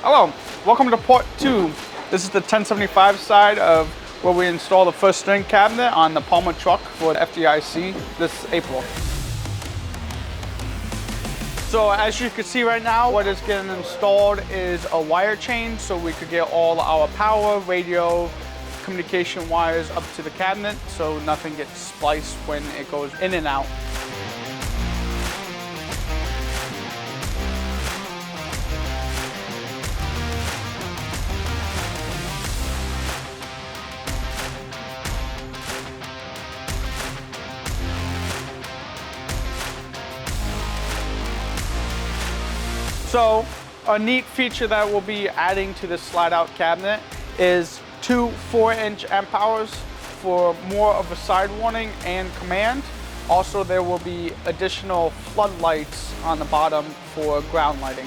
Hello, welcome to part 2. This is the 1075 side of where we install the first string cabinet on the Palmer truck for the FDIC this April. So as you can see right now, what is getting installed is a wire chain so we could get all our power, radio, communication wires up to the cabinet so nothing gets spliced when it goes in and out. So a neat feature that we'll be adding to this slide out cabinet is 2 4-inch amp powers for more of a side warning and command. Also, there will be additional floodlights on the bottom for ground lighting.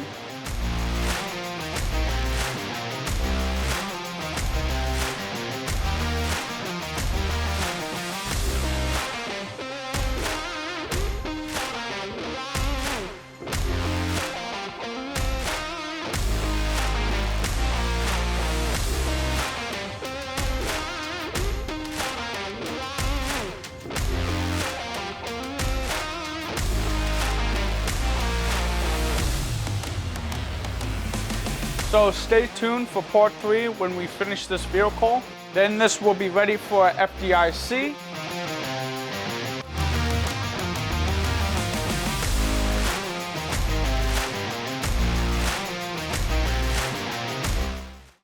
So stay tuned for part 3 when we finish this vehicle. Then this will be ready for FDIC.